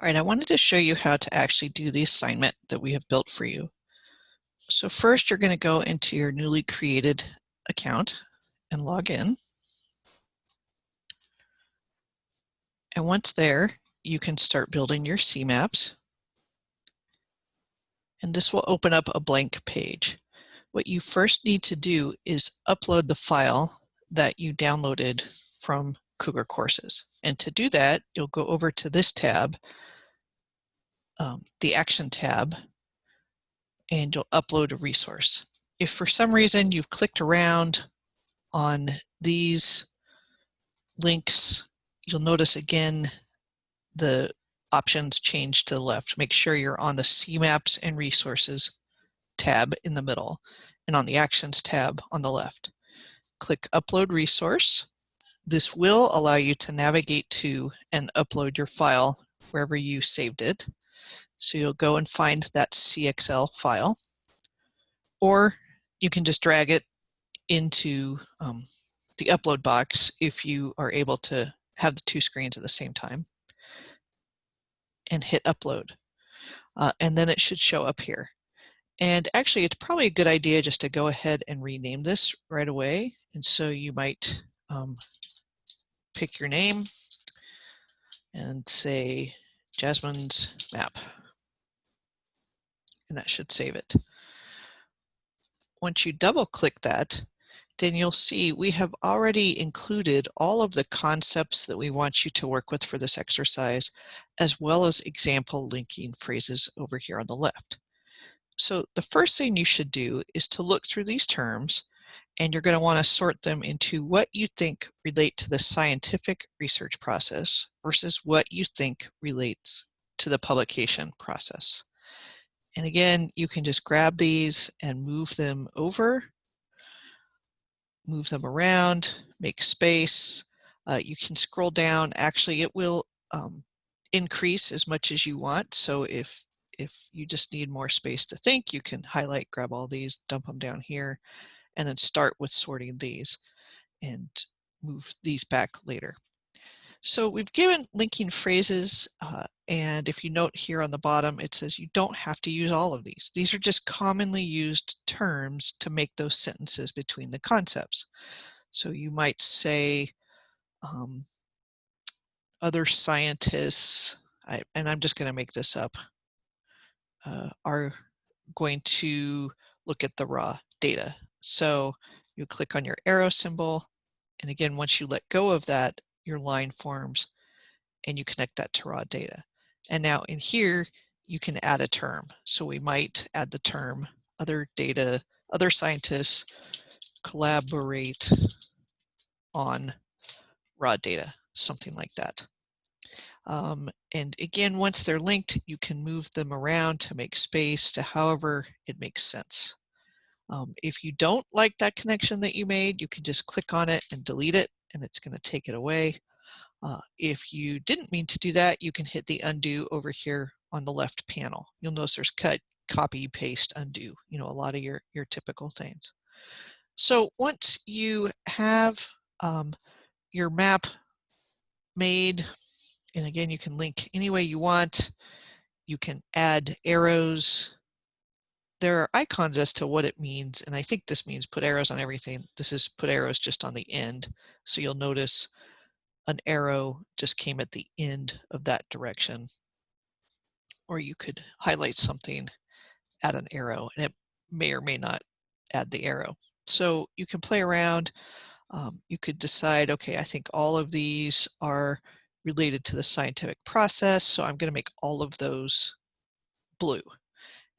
All right, I wanted to show you how to actually do the assignment that we have built for you. So first, you're going to go into your newly created account and log in. And once there, you can start building your CMAPs. And this will open up a blank page. What you first need to do is upload the file that you downloaded from Cougar Courses. And to do that, you'll go over to this tab, the Action tab, and you'll upload a resource. If for some reason you've clicked around on these links, you'll notice again the options change to the left. Make sure you're on the CMAPs and Resources tab in the middle and on the Actions tab on the left. Click Upload Resource. This will allow you to navigate to and upload your file wherever you saved it. So you'll go and find that CXL file, or you can just drag it into the upload box if you are able to have the two screens at the same time, and hit upload. And then it should show up here. And actually, it's probably a good idea just to go ahead and rename this right away. And so you might pick your name and say Jasmine's map. And that should save it. Once you double click that, then you'll see we have already included all of the concepts that we want you to work with for this exercise, as well as example linking phrases over here on the left. So the first thing you should do is to look through these terms, and you're going to want to sort them into what you think relate to the scientific research process versus what you think relates to the publication process. And again, you can just grab these and move them over, move them around, make space. You can scroll down. Actually, it will increase as much as you want. So if you just need more space to think, you can highlight, grab all these, dump them down here, and then start with sorting these and move these back later. So we've given linking phrases, and if you note here on the bottom, it says you don't have to use all of these. These are just commonly used terms to make those sentences between the concepts. So you might say, other scientists, and I'm just going to make this up, are going to look at the raw data. So you click on your arrow symbol, and again, once you let go of that, your line forms, and you connect that to raw data. And now in here, you can add a term. So we might add the term other data, other scientists collaborate on raw data, something like that. And again, once they're linked, you can move them around to make space to however it makes sense. If you don't like that connection that you made, you can just click on it and delete it, and it's going to take it away. If you didn't mean to do that, you can hit the undo over here on the left panel. You'll notice there's cut, copy, paste, undo, a lot of your typical things. So once you have your map made, and again, you can link any way you want, you can add arrows. There are icons as to what it means, and I think this means put arrows on everything. This is put arrows just on the end. So you'll notice an arrow just came at the end of that direction. Or you could highlight something, add an arrow, and it may or may not add the arrow. So you can play around. You could decide, okay, I think all of these are related to the scientific process, so I'm going to make all of those blue.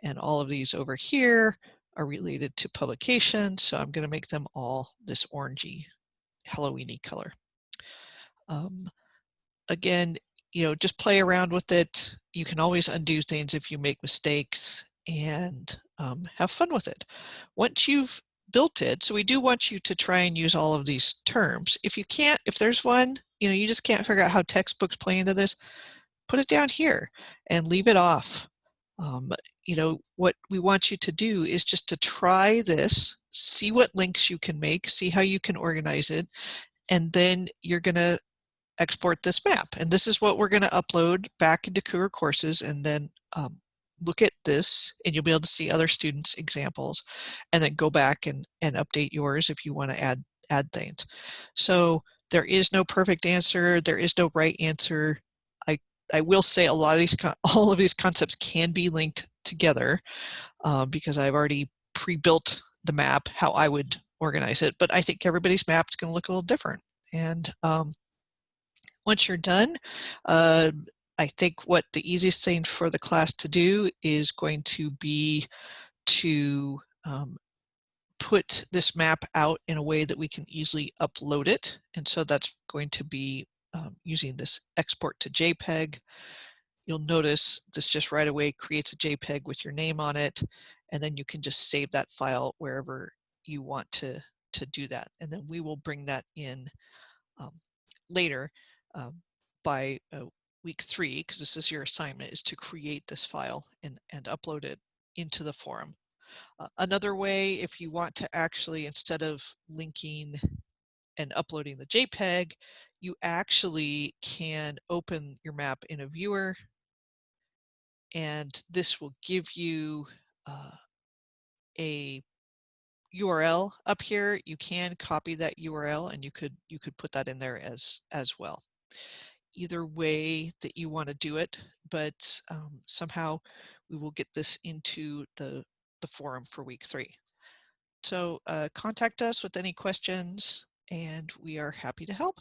And all of these over here are related to publication, so I'm going to make them all this orangey, Halloween-y color. Again, just play around with it. You can always undo things if you make mistakes, and have fun with it. Once you've built it, so we do want you to try and use all of these terms. If you can't, if there's one, you just can't figure out how textbooks play into this, put it down here and leave it off. What we want you to do is just to try this, see what links you can make, see how you can organize it, and then you're going to export this map. And this is what we're going to upload back into Coursera Courses, and then look at this, and you'll be able to see other students' examples, and then go back and update yours if you want to add things. So there is no perfect answer. There is no right answer. I will say a lot of these, all of these concepts can be linked together because I've already pre-built the map, how I would organize it, but I think everybody's map is going to look a little different. And once you're done, I think what the easiest thing for the class to do is going to be to put this map out in a way that we can easily upload it. And so that's going to be using this export to JPEG. You'll notice this just right away creates a JPEG with your name on it, and then you can just save that file wherever you want to do that. And then we will bring that in later by week 3, because this is your assignment, is to create this file and upload it into the forum. Another way, if you want to actually, instead of linking and uploading the JPEG, you actually can open your map in a viewer, and this will give you a URL up here. You can copy that URL, and you could put that in there as well. Either way that you want to do it, but somehow we will get this into the forum for week 3. So contact us with any questions, and we are happy to help.